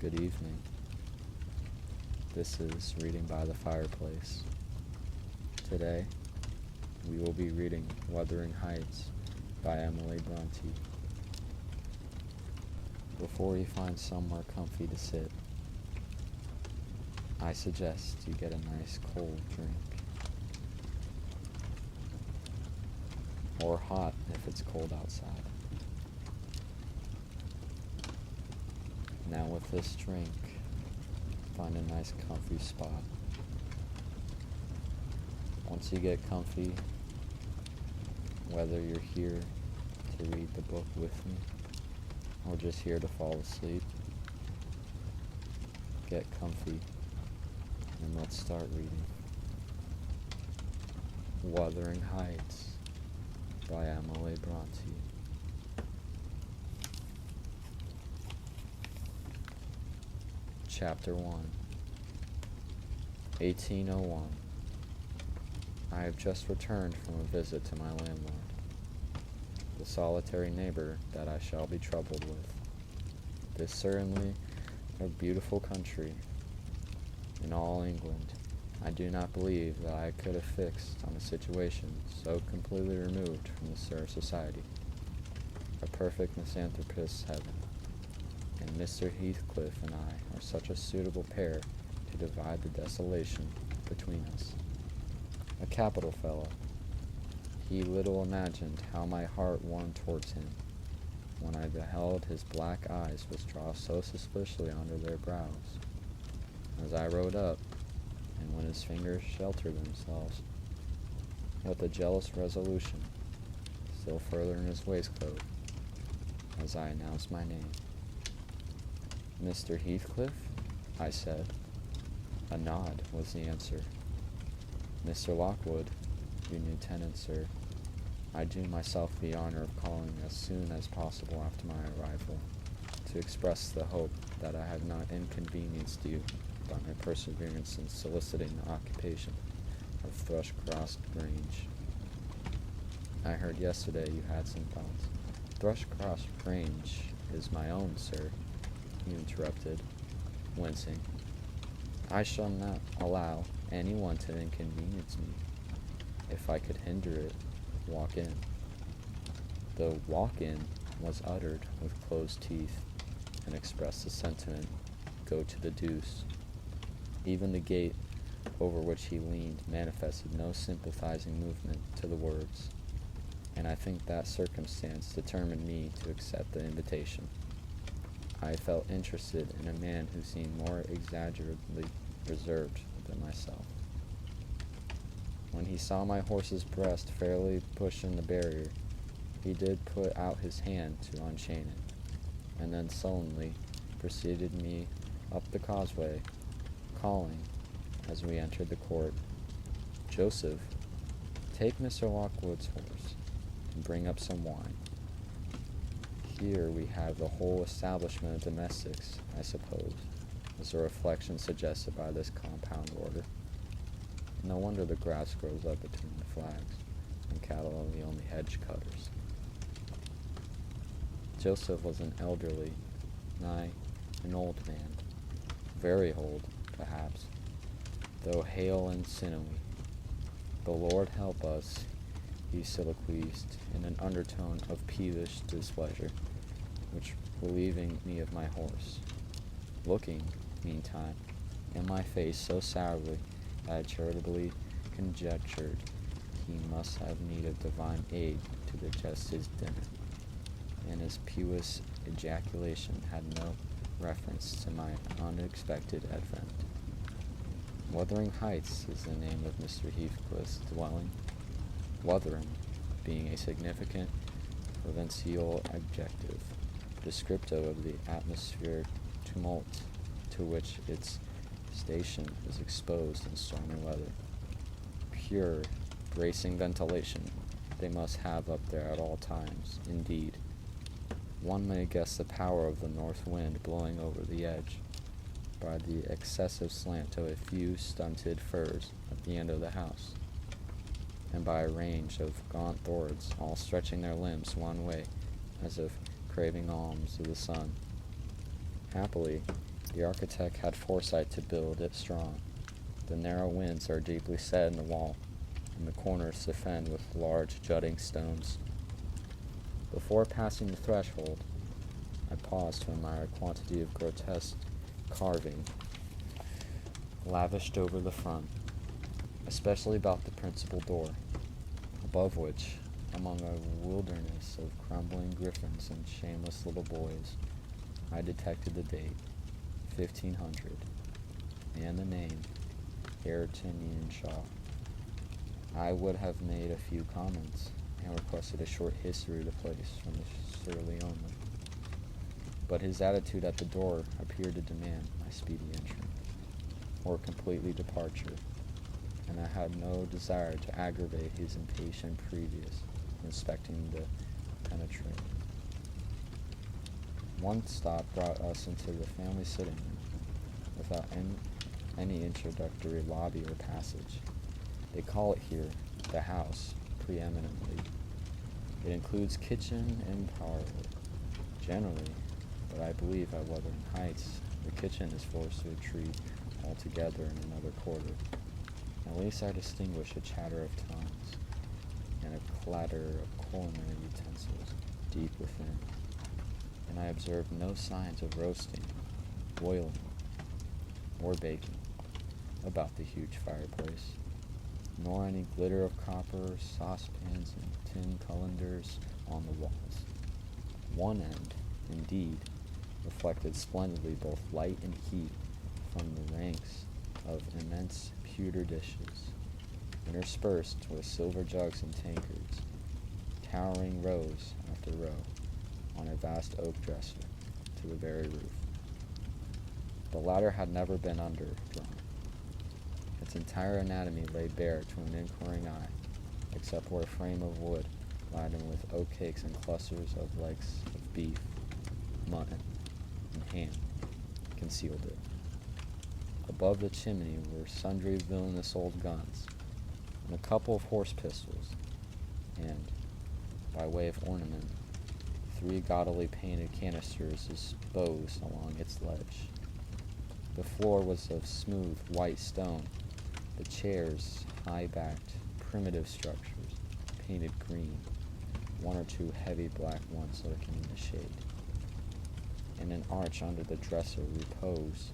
Good evening. This is Reading by the Fireplace. Today, we will be reading Wuthering Heights by Emily Brontë. Before you find somewhere comfy to sit, I suggest you get a nice cold drink. Or hot if it's cold outside. Now with this drink, find a nice comfy spot. Once you get comfy, whether you're here to read the book with me or just here to fall asleep, get comfy and let's start reading. Wuthering Heights by Emily Brontë. Chapter 1. 1801. I have just returned from a visit to my landlord, the solitary neighbor that I shall be troubled with. This certainly a beautiful country. In all England, I do not believe that I could have fixed on a situation so completely removed from the Sir Society. A perfect misanthropist's heaven. And Mr. Heathcliff and I are such a suitable pair to divide the desolation between us. A capital fellow. He little imagined how my heart warmed towards him when I beheld his black eyes withdraw so suspiciously under their brows. As I rode up, and when his fingers sheltered themselves with a jealous resolution still further in his waistcoat, as I announced my name. Mr. Heathcliff, I said. A nod was the answer. Mr. Lockwood, your new tenant, sir. I do myself the honor of calling as soon as possible after my arrival, to express the hope that I have not inconvenienced you by my perseverance in soliciting the occupation of Thrushcross Grange. I heard yesterday you had some thoughts. Thrushcross Grange is my own, sir, he interrupted, wincing. I shall not allow anyone to inconvenience me. If I could hinder it, walk in. The walk in was uttered with closed teeth and expressed the sentiment, go to the deuce. Even the gate over which he leaned manifested no sympathizing movement to the words, and I think that circumstance determined me to accept the invitation. I felt interested in a man who seemed more exaggeratedly reserved than myself. When he saw my horse's breast fairly pushing the barrier, he did put out his hand to unchain it, and then sullenly preceded me up the causeway, calling, as we entered the court, Joseph, take Mr. Lockwood's horse, and bring up some wine. Here we have the whole establishment of domestics, I suppose, as a reflection suggested by this compound order. No wonder the grass grows up between the flags, and cattle are the only hedge cutters. Joseph was an elderly, nigh an old man, very old, perhaps, though hale and sinewy. The Lord help us, he soliloquized in an undertone of peevish displeasure, which relieving me of my horse, looking, meantime, in my face so sourly that I charitably conjectured he must have need of divine aid to digest his dinner, and his pious ejaculation had no reference to my unexpected advent. Wuthering Heights is the name of Mr. Heathcliff's dwelling, Wuthering being a significant provincial adjective, descriptive of the atmospheric tumult to which its station is exposed in stormy weather. Pure, bracing ventilation they must have up there at all times, indeed. One may guess the power of the north wind blowing over the edge by the excessive slant of a few stunted firs at the end of the house, and by a range of gaunt thorns all stretching their limbs one way, as if craving alms of the sun. Happily, The architect had foresight to build it strong. The narrow winds are deeply set in the wall, and the corners defend with large jutting stones. Before passing the threshold, I paused to admire a quantity of grotesque carving lavished over the front, especially about the principal door, above which, among a wilderness of crumbling griffins and shameless little boys, I detected the date, 1500, and the name, Ayrton Shaw. I would have made a few comments and requested a short history of the place from the surly owner, but his attitude at the door appeared to demand my speedy entrance, or completely departure, and I had no desire to aggravate his impatient previous inspecting the penetrating. One stop brought us into the family sitting room, without any introductory lobby or passage. They call it here the house, preeminently. It includes kitchen and parlor, generally, but I believe at Wuthering Heights, the kitchen is forced to retreat altogether in another quarter. At least I distinguish a chatter of tongues and a clatter of culinary utensils deep within, and I observe no signs of roasting, boiling, or baking about the huge fireplace, nor any glitter of copper, saucepans, and tin colanders on the walls. One end, indeed, reflected splendidly both light and heat from the ranks of immense pewter dishes, interspersed with silver jugs and tankards, towering rows after row on a vast oak dresser to the very roof. The latter had never been underdrawn. Its entire anatomy lay bare to an inquiring eye, except where a frame of wood laden with oat cakes and clusters of legs of beef, mutton, and ham concealed it. Above the chimney were sundry villainous old guns, and a couple of horse pistols, and, by way of ornament, 3 gaudily painted canisters disposed along its ledge. The floor was of smooth white stone, the chairs high-backed, primitive structures, painted green, 1 or 2 heavy black ones lurking in the shade. In an arch under the dresser reposed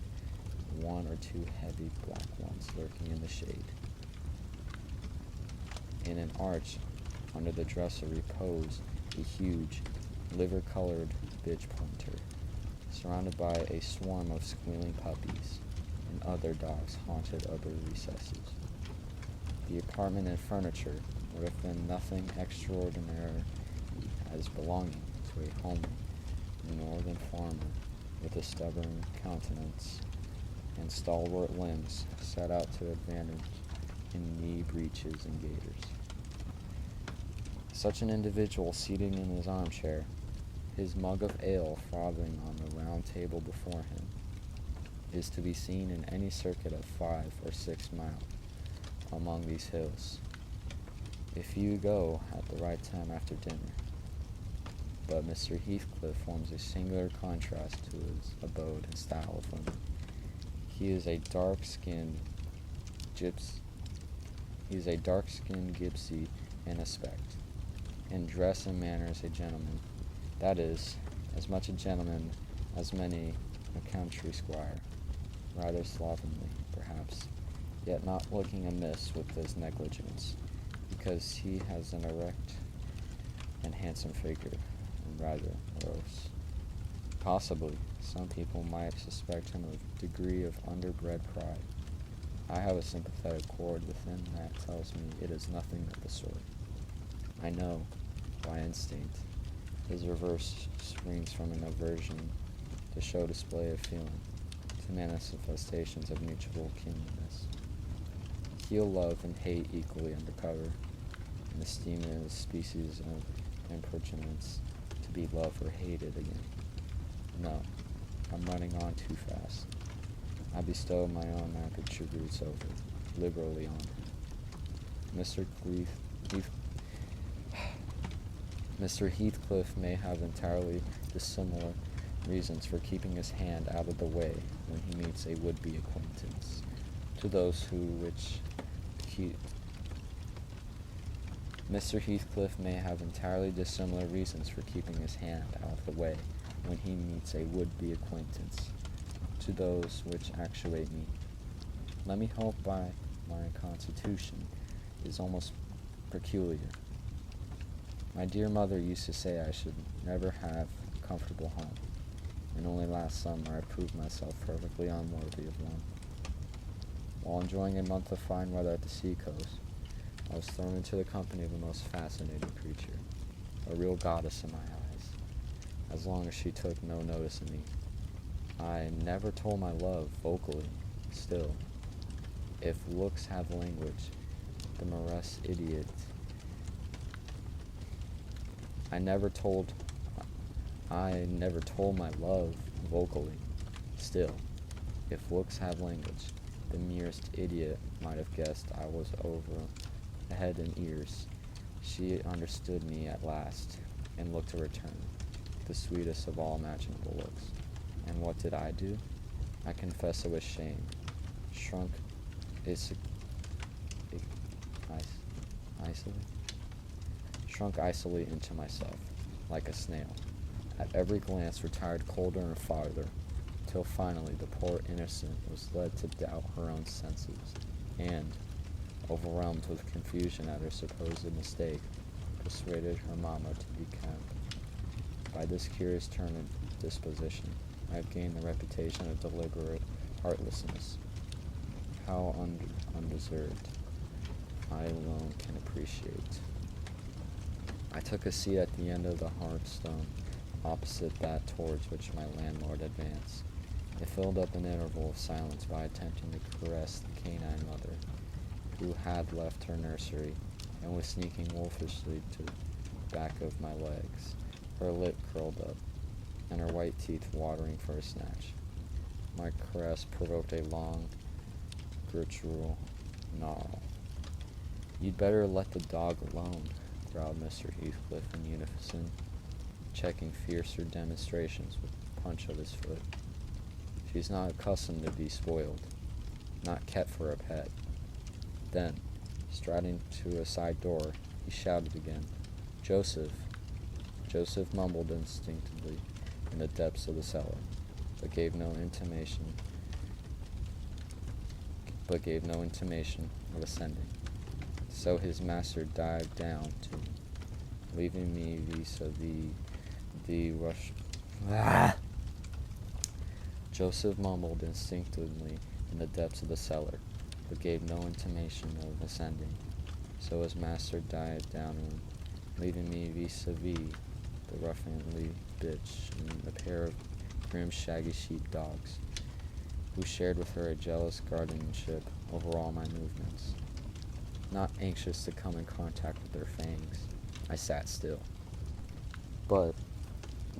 1 or 2 heavy black ones lurking in the shade. In an arch under the dresser reposed a huge, liver-colored bitch pointer, surrounded by a swarm of squealing puppies, and other dogs haunted other recesses. The apartment and furniture would have been nothing extraordinary as belonging to a homely northern farmer with a stubborn countenance and stalwart limbs set out to advantage in knee breeches and gaiters. Such an individual seated in his armchair, his mug of ale frothing on the round table before him, is to be seen in any circuit of 5 or 6 miles among these hills, if you go at the right time after dinner. But Mr. Heathcliff forms a singular contrast to his abode and style of living. He is a dark-skinned gypsy in aspect, in dress and manners a gentleman, that is, as much a gentleman as many a country squire, rather slovenly, perhaps, yet not looking amiss with his negligence, because he has an erect and handsome figure, and rather morose. Possibly, some people might suspect him of a degree of underbred pride. I have a sympathetic chord within that tells me it is nothing of the sort. I know, by instinct, his reverse springs from an aversion to show display of feeling, to manifestations of mutual kinliness. He'll love and hate equally under cover, and esteem it as a species of impertinence to be loved or hated again. No, I'm running on too fast. I bestow my own attributes over, liberally on him. Mr. Heathcliff may have entirely dissimilar reasons for keeping his hand out of the way when he meets a would-be acquaintance. To those Mr. Heathcliff may have entirely dissimilar reasons for keeping his hand out of the way when he meets a would-be acquaintance. To those which actuate me, let me hope by my constitution is almost peculiar. My dear mother used to say I should never have a comfortable home, and only last summer I proved myself perfectly unworthy of one. While enjoying a month of fine weather at the seacoast, I was thrown into the company of a most fascinating creature, a real goddess in my eyes, as long as she took no notice of me. I never told my love vocally. Still, if looks have language, the morose idiot. I never told my love vocally. Still, if looks have language, the merest idiot might have guessed I was over head and ears. She understood me at last, and looked to return, the sweetest of all imaginable looks. And what did I do? I confess it was shame. Shrunk icily into myself, like a snail. At every glance retired colder and farther, till finally the poor innocent was led to doubt her own senses, and, overwhelmed with confusion at her supposed mistake, persuaded her mamma to decamp. By this curious turn of disposition, I have gained the reputation of deliberate heartlessness. How undeserved, I alone can appreciate. I took a seat at the end of the hearthstone, opposite that towards which my landlord advanced. I filled up an interval of silence by attempting to caress the canine mother, who had left her nursery, and was sneaking wolfishly to the back of my legs, her lip curled up, and her white teeth watering for a snatch. My caress provoked a long, guttural snarl. "You'd better let the dog alone," growled Mr. Heathcliff in unison, checking fiercer demonstrations with a punch of his foot. "She's not accustomed to be spoiled, not kept for a pet." Then, striding to a side door, he shouted again, "Joseph!" Joseph mumbled instinctively in the depths of the cellar, but gave no intimation of ascending. So his master dived down to, leaving me vis-a-vis the rush. Joseph mumbled instinctively in the depths of the cellar, but gave no intimation of ascending. So his master dived downward, leaving me vis-a-vis the ruffianly bitch and a pair of grim shaggy sheep-dogs, who shared with her a jealous guardianship over all my movements. Not anxious to come in contact with their fangs, I sat still. But,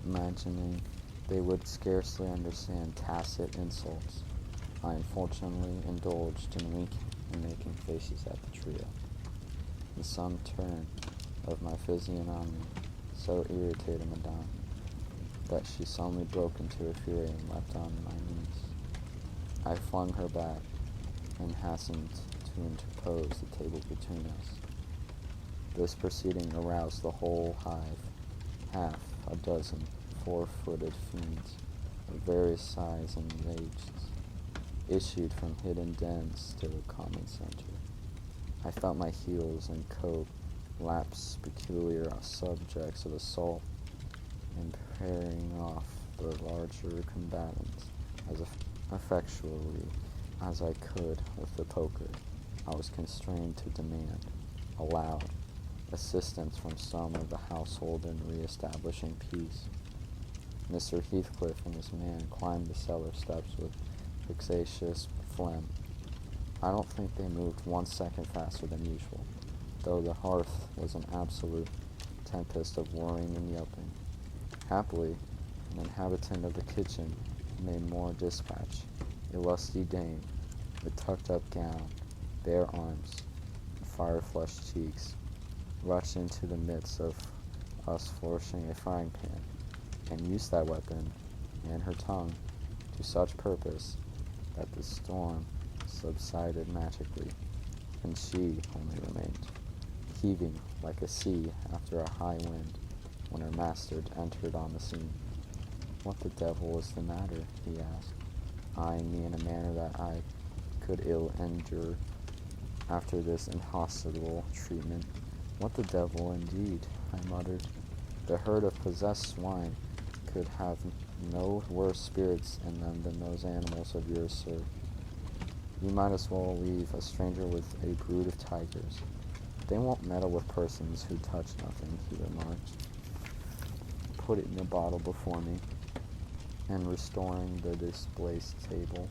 imagining they would scarcely understand tacit insults, I unfortunately indulged in winking and making faces at the trio. And some turn of my physiognomy so irritated Madame that she suddenly broke into a fury and leapt on my knees. I flung her back and hastened to interpose the table between us. This proceeding aroused the whole hive. Half a dozen four-footed fiends of various size and ages issued from hidden dens to the common center. I felt my heels and coat lapse peculiar subjects of assault, and parrying off the larger combatants as effectually as I could with the poker, I was constrained to demand, aloud, assistance from some of the household in re-establishing peace. Mr. Heathcliff and his man climbed the cellar steps with vexatious phlegm. I don't think they moved 1 second faster than usual, though the hearth was an absolute tempest of whirring and yelping. Happily, an inhabitant of the kitchen made more dispatch. A lusty dame, with tucked-up gown, bare arms, and fire-flushed cheeks, rushed into the midst of us flourishing a frying-pan, and used that weapon and her tongue to such purpose that the storm subsided magically, and she only remained, heaving like a sea after a high wind, when her master entered on the scene. "What the devil is the matter?" he asked, eyeing me in a manner that I could ill endure after this inhospitable treatment. "What the devil, indeed?" I muttered. "The herd of possessed swine could have no worse spirits in them than those animals of yours, sir. You might as well leave a stranger with a brood of tigers. They won't meddle with persons who touch nothing," he remarked, putting the bottle before me and restoring the displaced table.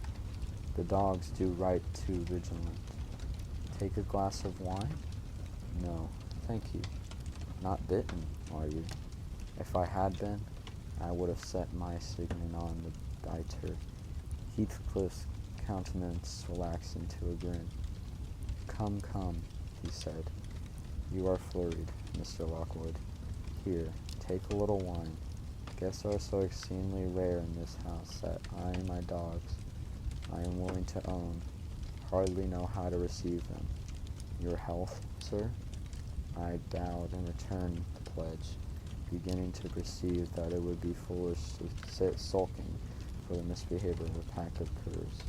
"The dogs do right too vigilant. Take a glass of wine?" "No, thank you. Not bitten, are you?" If I had been, I would have set my signet on the biter. Heathcliff's countenance relaxed into a grin. "Come, come," he said. "You are flurried, Mr. Lockwood. Here, take a little wine. Guests are so exceedingly rare in this house that I and my dogs, I am willing to own, hardly know how to receive them. Your health, sir?" I bowed and returned the pledge, beginning to perceive that it would be foolish to sit sulking for the misbehavior of a pack of curs.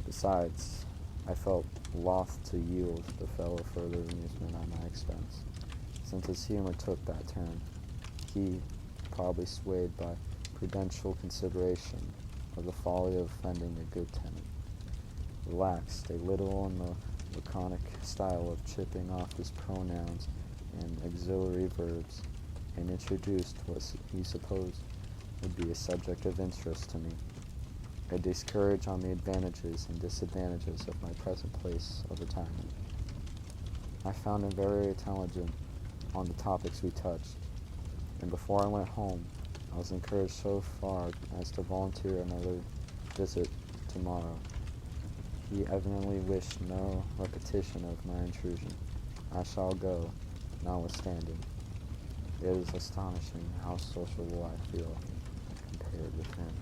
Besides, I felt loth to yield the fellow further amusement at my expense, since his humor took that turn. He, probably swayed by prudential consideration of the folly of offending a good tenant, relaxed a little in the laconic style of chipping off his pronouns and auxiliary verbs, and introduced what he supposed would be a subject of interest to me, a discourse on the advantages and disadvantages of my present place of retirement. I found him very intelligent on the topics we touched, and before I went home, I was encouraged so far as to volunteer another visit tomorrow. He evidently wished no repetition of my intrusion. I shall go, notwithstanding. It is astonishing how sociable I feel compared with him.